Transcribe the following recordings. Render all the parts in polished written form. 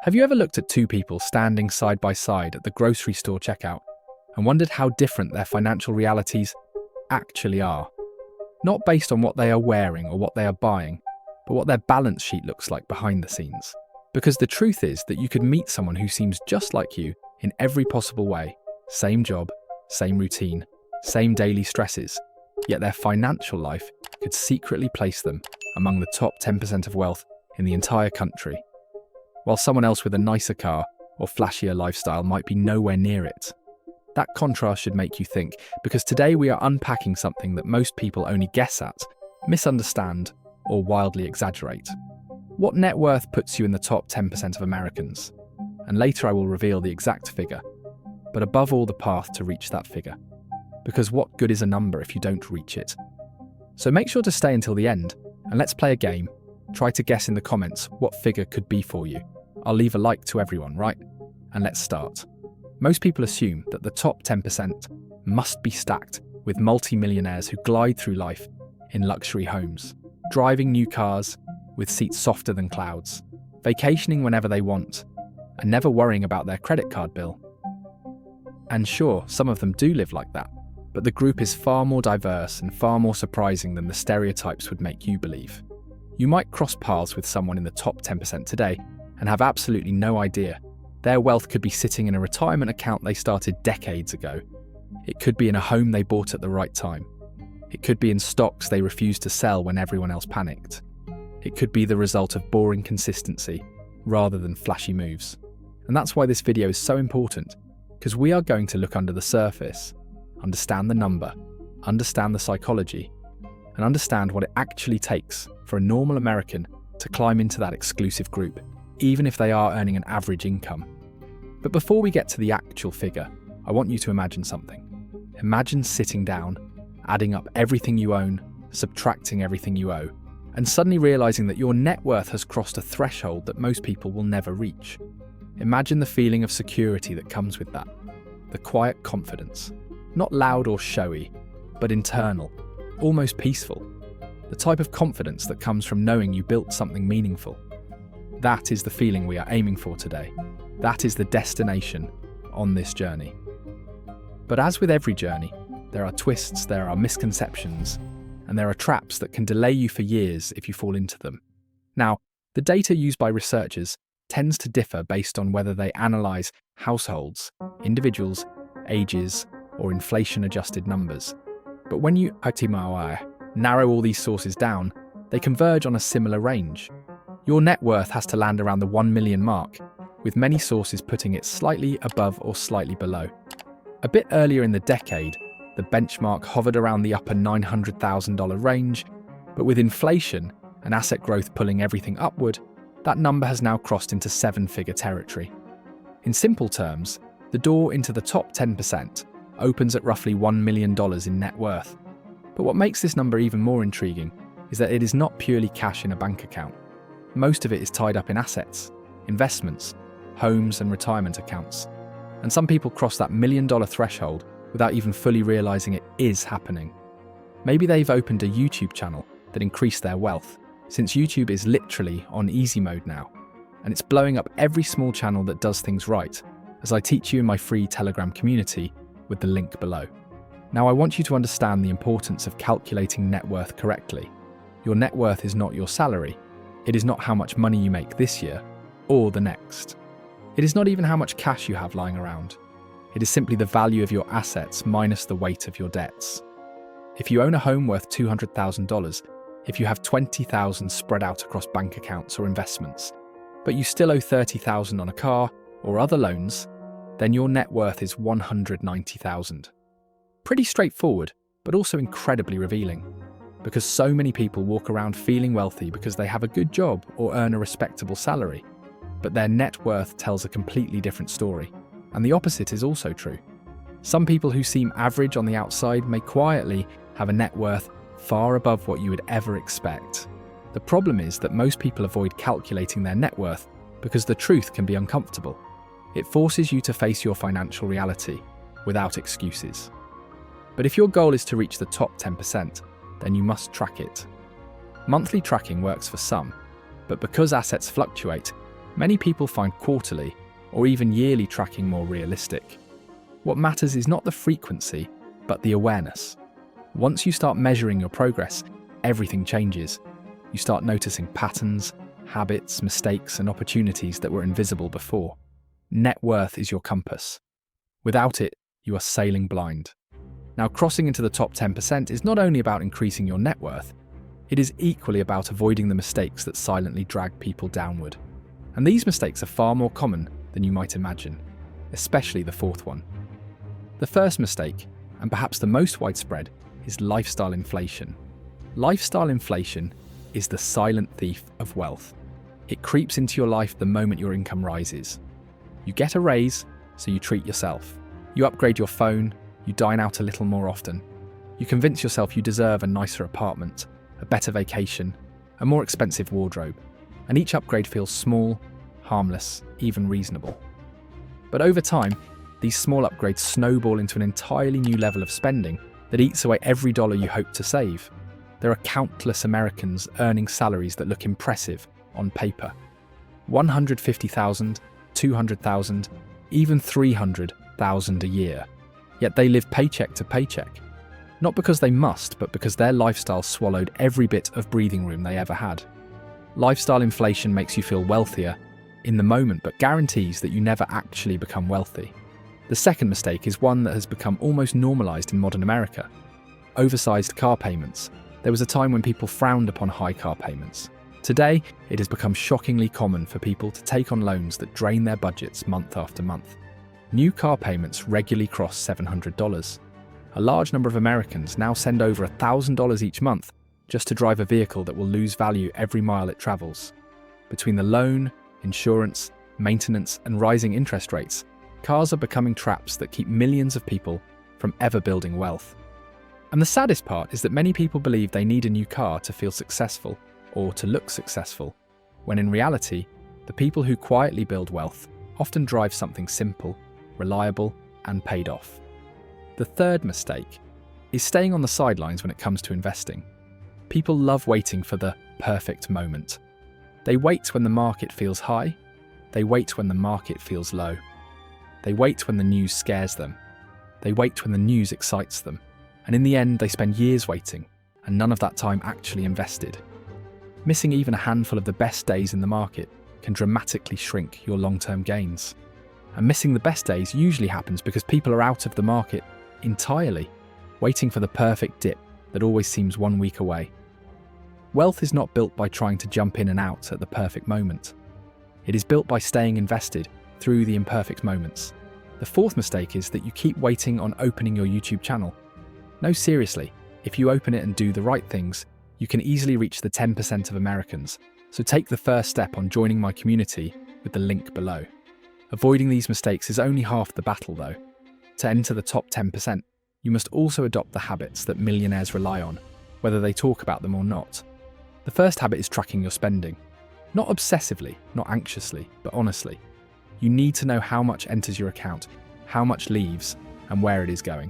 Have you ever looked at two people standing side by side at the grocery store checkout and wondered how different their financial realities actually are? Not based on what they are wearing or what they are buying, but what their balance sheet looks like behind the scenes. Because the truth is that you could meet someone who seems just like you in every possible way. Same job, same routine, same daily stresses, yet their financial life could secretly place them among the top 10% of wealth in the entire country, while someone else with a nicer car or flashier lifestyle might be nowhere near it. That contrast should make you think, because today we are unpacking something that most people only guess at, misunderstand, or wildly exaggerate. What net worth puts you in the top 10% of Americans? And later I will reveal the exact figure, but above all the path to reach that figure. Because what good is a number if you don't reach it? So make sure to stay until the end, and let's play a game. Try to guess in the comments what figure could be for you. I'll leave a like to everyone, right? And let's start. Most people assume that the top 10% must be stacked with multi-millionaires who glide through life in luxury homes, driving new cars with seats softer than clouds, vacationing whenever they want, and never worrying about their credit card bill. And sure, some of them do live like that, but the group is far more diverse and far more surprising than the stereotypes would make you believe. You might cross paths with someone in the top 10% today and have absolutely no idea. Their wealth could be sitting in a retirement account they started decades ago. It could be in a home they bought at the right time. It could be in stocks they refused to sell when everyone else panicked. It could be the result of boring consistency rather than flashy moves. And that's why this video is so important, because we are going to look under the surface, understand the number, understand the psychology, and understand what it actually takes for a normal American to climb into that exclusive group, even if they are earning an average income. But before we get to the actual figure, I want you to imagine something. Imagine sitting down, adding up everything you own, subtracting everything you owe, and suddenly realizing that your net worth has crossed a threshold that most people will never reach. Imagine the feeling of security that comes with that, the quiet confidence, not loud or showy, but internal, almost peaceful, the type of confidence that comes from knowing you built something meaningful. That is the feeling we are aiming for today. That is the destination on this journey. But as with every journey, there are twists, there are misconceptions, and there are traps that can delay you for years if you fall into them. Now, the data used by researchers tends to differ based on whether they analyse households, individuals, ages, or inflation-adjusted numbers. But when you narrow all these sources down, they converge on a similar range. Your net worth has to land around the 1 million mark, with many sources putting it slightly above or slightly below. A bit earlier in the decade, the benchmark hovered around the upper $900,000 range, but with inflation and asset growth pulling everything upward, that number has now crossed into seven-figure territory. In simple terms, the door into the top 10% opens at roughly $1 million in net worth. But what makes this number even more intriguing is that it is not purely cash in a bank account. Most of it is tied up in assets, investments, homes and retirement accounts. And some people cross that $1 million threshold without even fully realizing it is happening. Maybe they've opened a YouTube channel that increased their wealth, since YouTube is literally on easy mode now, and it's blowing up every small channel that does things right, as I teach you in my free Telegram community with the link below. Now I want you to understand the importance of calculating net worth correctly. Your net worth is not your salary. It is not how much money you make this year or the next. It is not even how much cash you have lying around. It is simply the value of your assets minus the weight of your debts. If you own a home worth $200,000, if you have $20,000 spread out across bank accounts or investments, but you still owe $30,000 on a car or other loans, then your net worth is $190,000. Pretty straightforward, but also incredibly revealing, because so many people walk around feeling wealthy because they have a good job or earn a respectable salary, but their net worth tells a completely different story. And the opposite is also true. Some people who seem average on the outside may quietly have a net worth far above what you would ever expect. The problem is that most people avoid calculating their net worth because the truth can be uncomfortable. It forces you to face your financial reality without excuses. But if your goal is to reach the top 10%, then you must track it. Monthly tracking works for some, but because assets fluctuate, Many people find quarterly or even yearly tracking more realistic. What matters is not the frequency, but the awareness. Once you start measuring your progress, everything changes. You start noticing patterns, habits, mistakes, and opportunities that were invisible before. Net worth is your compass. Without it, you are sailing blind. Now, crossing into the top 10% is not only about increasing your net worth, it is equally about avoiding the mistakes that silently drag people downward. And these mistakes are far more common than you might imagine, especially the fourth one. The first mistake, and perhaps the most widespread, is lifestyle inflation. Lifestyle inflation is the silent thief of wealth. It creeps into your life the moment your income rises. You get a raise, so you treat yourself. You upgrade your phone, you dine out a little more often. You convince yourself you deserve a nicer apartment, a better vacation, a more expensive wardrobe, and each upgrade feels small, harmless, even reasonable. But over time, these small upgrades snowball into an entirely new level of spending that eats away every dollar you hope to save. There are countless Americans earning salaries that look impressive on paper. $150,000, $200,000, even $300,000 a year. Yet they live paycheck to paycheck. Not because they must, but because their lifestyle swallowed every bit of breathing room they ever had. Lifestyle inflation makes you feel wealthier in the moment, but guarantees that you never actually become wealthy. The second mistake is one that has become almost normalized in modern America. Oversized car payments. There was a time when people frowned upon high car payments. Today, it has become shockingly common for people to take on loans that drain their budgets month after month. New car payments regularly cross $700. A large number of Americans now send over $1,000 each month just to drive a vehicle that will lose value every mile it travels. Between the loan, insurance, maintenance, and rising interest rates, cars are becoming traps that keep millions of people from ever building wealth. And the saddest part is that many people believe they need a new car to feel successful or to look successful, when in reality, the people who quietly build wealth often drive something simple, reliable, and paid off. The third mistake is staying on the sidelines when it comes to investing. People love waiting for the perfect moment. They wait when the market feels high. They wait when the market feels low. They wait when the news scares them. They wait when the news excites them. And in the end, they spend years waiting, and none of that time actually invested. Missing even a handful of the best days in the market can dramatically shrink your long-term gains. And missing the best days usually happens because people are out of the market entirely, waiting for the perfect dip that always seems 1 week away. Wealth is not built by trying to jump in and out at the perfect moment. It is built by staying invested through the imperfect moments. The fourth mistake is that you keep waiting on opening your YouTube channel. No, seriously, if you open it and do the right things, you can easily reach the 10% of Americans. So take the first step on joining my community with the link below. Avoiding these mistakes is only half the battle though. To enter the top 10%, you must also adopt the habits that millionaires rely on, whether they talk about them or not. The first habit is tracking your spending. Not obsessively, not anxiously, but honestly. You need to know how much enters your account, how much leaves, and where it is going.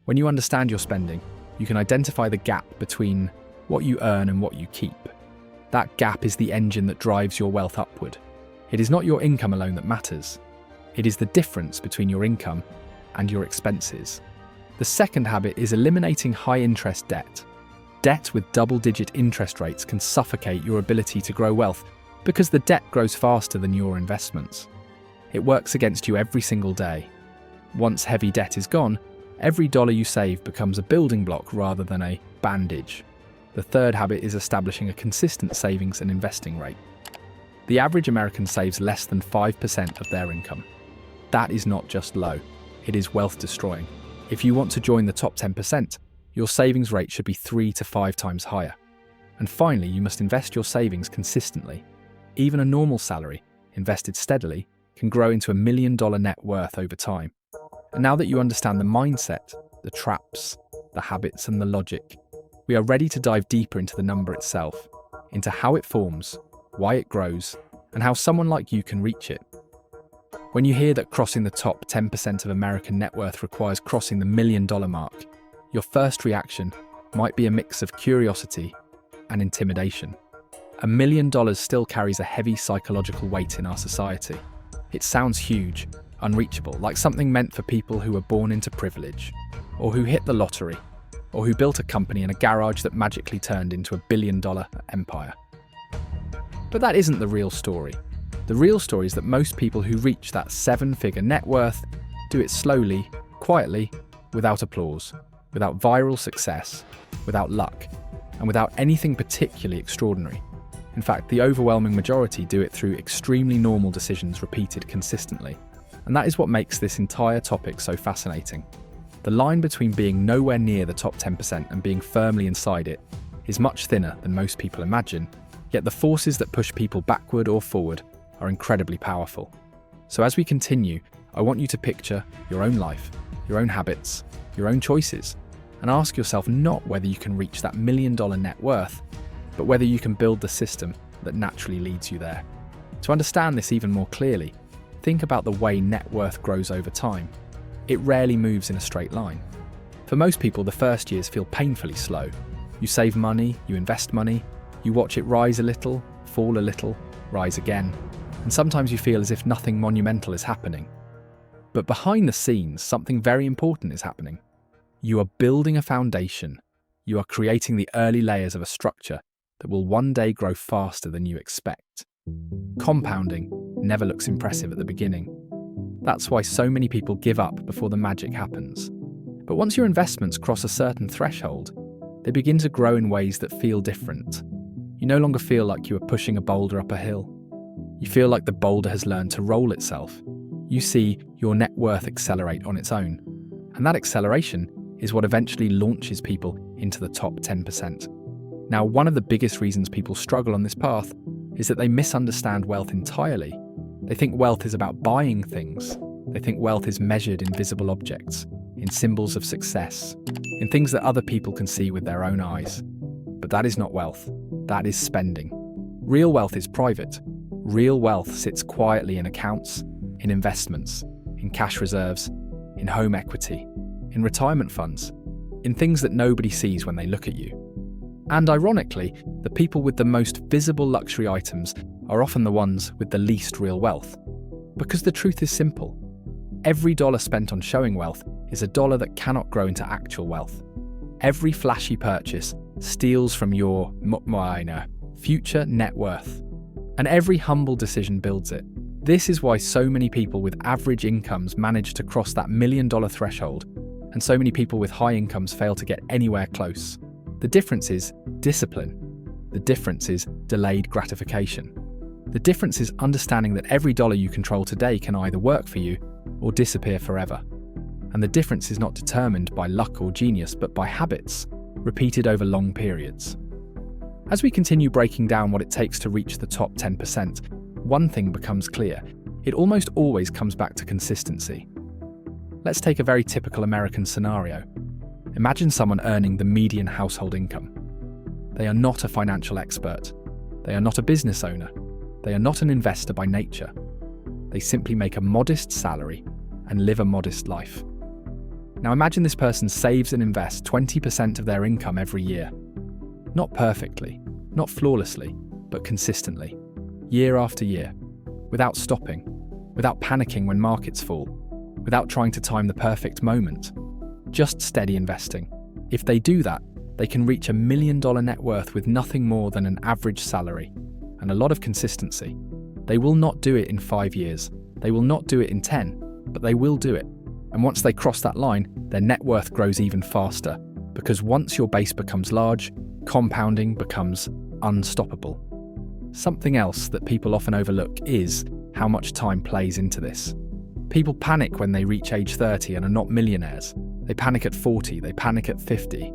When you understand your spending, you can identify the gap between what you earn and what you keep. That gap is the engine that drives your wealth upward. It is not your income alone that matters. It is the difference between your income and your expenses. The second habit is eliminating high-interest debt. Debt with double-digit interest rates can suffocate your ability to grow wealth because the debt grows faster than your investments. It works against you every single day. Once heavy debt is gone, every dollar you save becomes a building block rather than a bandage. The third habit is establishing a consistent savings and investing rate. The average American saves less than 5% of their income. That is not just low, it is wealth destroying. If you want to join the top 10%, your savings rate should be 3 to 5 times higher. And finally, you must invest your savings consistently. Even a normal salary, invested steadily, can grow into $1 million net worth over time. And now that you understand the mindset, the traps, the habits, and the logic, we are ready to dive deeper into the number itself, into how it forms, why it grows, and how someone like you can reach it. When you hear that crossing the top 10% of American net worth requires crossing the $1 million mark, your first reaction might be a mix of curiosity and intimidation. $1 million still carries a heavy psychological weight in our society. It sounds huge, unreachable, like something meant for people who were born into privilege, or who hit the lottery, or who built a company in a garage that magically turned into a billion-dollar empire. But that isn't the real story. The real story is that most people who reach that 7-figure net worth do it slowly, quietly, without applause, without viral success, without luck, and without anything particularly extraordinary. In fact, the overwhelming majority do it through extremely normal decisions repeated consistently. And that is what makes this entire topic so fascinating. The line between being nowhere near the top 10% and being firmly inside it is much thinner than most people imagine, yet the forces that push people backward or forward are incredibly powerful. So as we continue, I want you to picture your own life, your own habits, your own choices, and ask yourself not whether you can reach that $1 million net worth, but whether you can build the system that naturally leads you there. To understand this even more clearly, think about the way net worth grows over time. It rarely moves in a straight line. For most people, the first years feel painfully slow. You save money, you invest money, you watch it rise a little, fall a little, rise again, and sometimes you feel as if nothing monumental is happening. But behind the scenes, something very important is happening. You are building a foundation. You are creating the early layers of a structure that will one day grow faster than you expect. Compounding never looks impressive at the beginning. That's why so many people give up before the magic happens. But once your investments cross a certain threshold, they begin to grow in ways that feel different. You no longer feel like you are pushing a boulder up a hill. You feel like the boulder has learned to roll itself. You see your net worth accelerate on its own. And that acceleration is what eventually launches people into the top 10%. Now, one of the biggest reasons people struggle on this path is that they misunderstand wealth entirely. They think wealth is about buying things. They think wealth is measured in visible objects, in symbols of success, in things that other people can see with their own eyes. But that is not wealth. That is spending. Real wealth is private. Real wealth sits quietly in accounts, in investments, in cash reserves, in home equity, in retirement funds, in things that nobody sees when they look at you. And ironically, the people with the most visible luxury items are often the ones with the least real wealth. Because the truth is simple. Every dollar spent on showing wealth is a dollar that cannot grow into actual wealth. Every flashy purchase steals from your future net worth. And every humble decision builds it. This is why so many people with average incomes manage to cross that $1 million threshold, and so many people with high incomes fail to get anywhere close. The difference is discipline. The difference is delayed gratification. The difference is understanding that every dollar you control today can either work for you or disappear forever. And the difference is not determined by luck or genius, but by habits, repeated over long periods. As we continue breaking down what it takes to reach the top 10%, one thing becomes clear. It almost always comes back to consistency. Let's take a very typical American scenario. Imagine someone earning the median household income. They are not a financial expert. They are not a business owner. They are not an investor by nature. They simply make a modest salary and live a modest life. Now imagine this person saves and invests 20% of their income every year. Not perfectly, not flawlessly, but consistently, year after year, without stopping, without panicking when markets fall, without trying to time the perfect moment. Just steady investing. If they do that, they can reach $1 million net worth with nothing more than an average salary and a lot of consistency. They will not do it in 5 years. They will not do it in 10, but they will do it. And once they cross that line, their net worth grows even faster, because once your base becomes large, compounding becomes unstoppable. Something else that people often overlook is how much time plays into this. People panic when they reach age 30 and are not millionaires. They panic at 40, they panic at 50.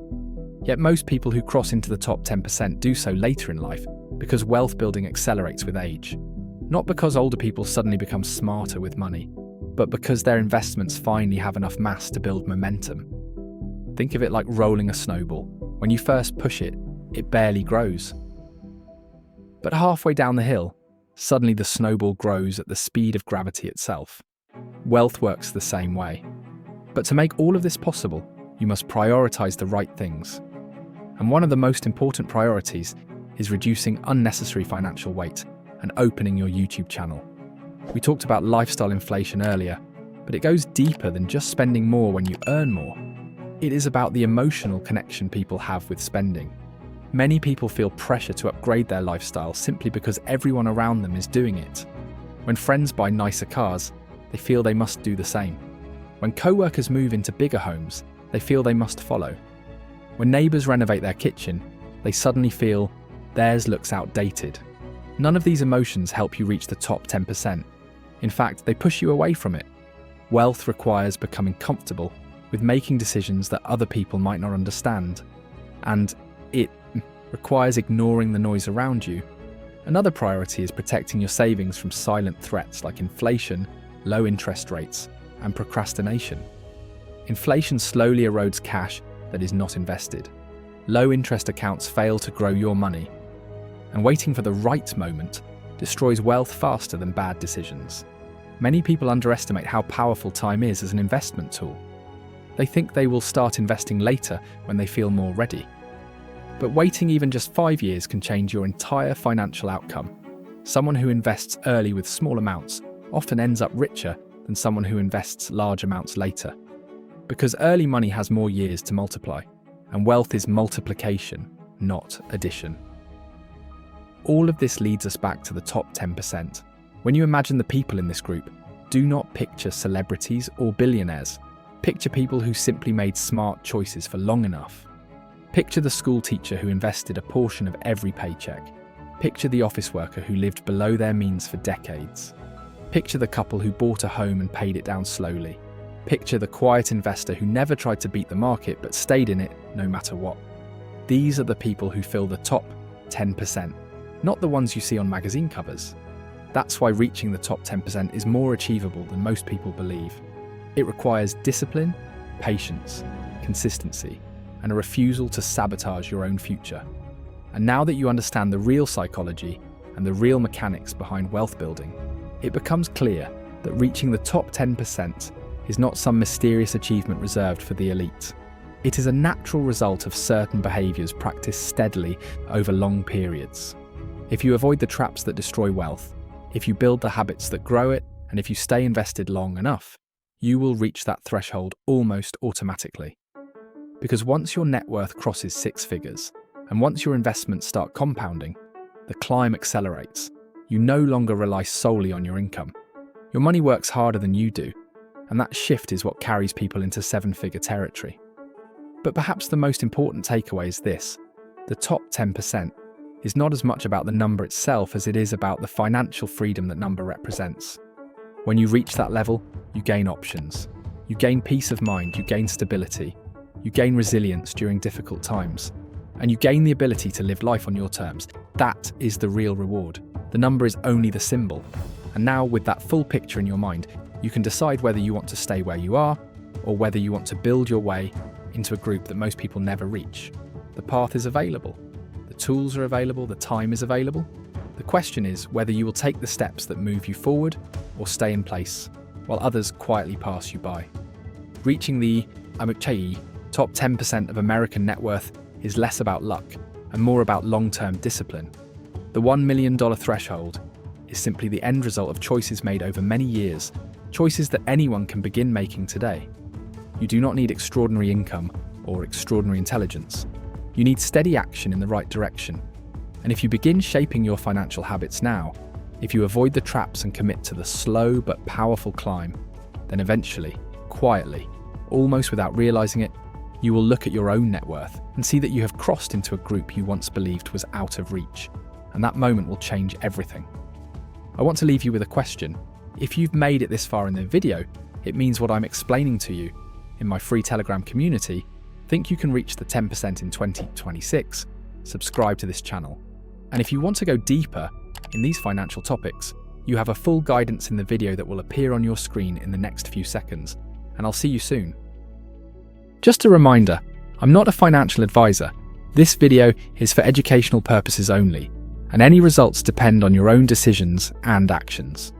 Yet most people who cross into the top 10% do so later in life because wealth building accelerates with age. Not because older people suddenly become smarter with money, but because their investments finally have enough mass to build momentum. Think of it like rolling a snowball. When you first push it, it barely grows. But halfway down the hill, suddenly the snowball grows at the speed of gravity itself. Wealth works the same way. But to make all of this possible, you must prioritize the right things. And one of the most important priorities is reducing unnecessary financial weight and opening your YouTube channel. We talked about lifestyle inflation earlier, but it goes deeper than just spending more when you earn more. It is about the emotional connection people have with spending. Many people feel pressure to upgrade their lifestyle simply because everyone around them is doing it. When friends buy nicer cars, they feel they must do the same. When co-workers move into bigger homes, they feel they must follow. When neighbours renovate their kitchen, they suddenly feel theirs looks outdated. None of these emotions help you reach the top 10%. In fact, they push you away from it. Wealth requires becoming comfortable with making decisions that other people might not understand, and it requires ignoring the noise around you. Another priority is protecting your savings from silent threats like inflation, low interest rates, and procrastination. Inflation slowly erodes cash that is not invested. Low interest accounts fail to grow your money, and waiting for the right moment destroys wealth faster than bad decisions. Many people underestimate how powerful time is as an investment tool. They think they will start investing later when they feel more ready. But waiting even just 5 years can change your entire financial outcome. Someone who invests early with small amounts often ends up richer than someone who invests large amounts later. Because early money has more years to multiply, and wealth is multiplication, not addition. All of this leads us back to the top 10%. When you imagine the people in this group, do not picture celebrities or billionaires. Picture people who simply made smart choices for long enough. Picture the school teacher who invested a portion of every paycheck. Picture the office worker who lived below their means for decades. Picture the couple who bought a home and paid it down slowly. Picture the quiet investor who never tried to beat the market but stayed in it no matter what. These are the people who fill the top 10%, not the ones you see on magazine covers. That's why reaching the top 10% is more achievable than most people believe. It requires discipline, patience, consistency, and a refusal to sabotage your own future. And now that you understand the real psychology and the real mechanics behind wealth building, it becomes clear that reaching the top 10% is not some mysterious achievement reserved for the elite. It is a natural result of certain behaviors practiced steadily over long periods. If you avoid the traps that destroy wealth, if you build the habits that grow it, and if you stay invested long enough, you will reach that threshold almost automatically. Because once your net worth crosses 6 figures, and once your investments start compounding, the climb accelerates. You no longer rely solely on your income. Your money works harder than you do, and that shift is what carries people into 7-figure territory. But perhaps the most important takeaway is this: the top 10% is not as much about the number itself as it is about the financial freedom that number represents. When you reach that level, you gain options. You gain peace of mind, you gain stability, you gain resilience during difficult times, and you gain the ability to live life on your terms. That is the real reward. The number is only the symbol. And now, with that full picture in your mind, you can decide whether you want to stay where you are or whether you want to build your way into a group that most people never reach. The path is available. The tools are available, the time is available. The question is whether you will take the steps that move you forward or stay in place while others quietly pass you by. Reaching the top 10% of American net worth is less about luck and more about long-term discipline. The $1 million threshold is simply the end result of choices made over many years, choices that anyone can begin making today. You do not need extraordinary income or extraordinary intelligence. You need steady action in the right direction. And if you begin shaping your financial habits now, if you avoid the traps and commit to the slow but powerful climb, then eventually, quietly, almost without realizing it, you will look at your own net worth and see that you have crossed into a group you once believed was out of reach. And that moment will change everything. I want to leave you with a question. If you've made it this far in the video, it means what I'm explaining to you in my free Telegram community. Think you can reach the 10% in 2026? Subscribe to this channel. And if you want to go deeper in these financial topics, you have a full guidance in the video that will appear on your screen in the next few seconds. And I'll see you soon. Just a reminder, I'm not a financial advisor. This video is for educational purposes only, and any results depend on your own decisions and actions.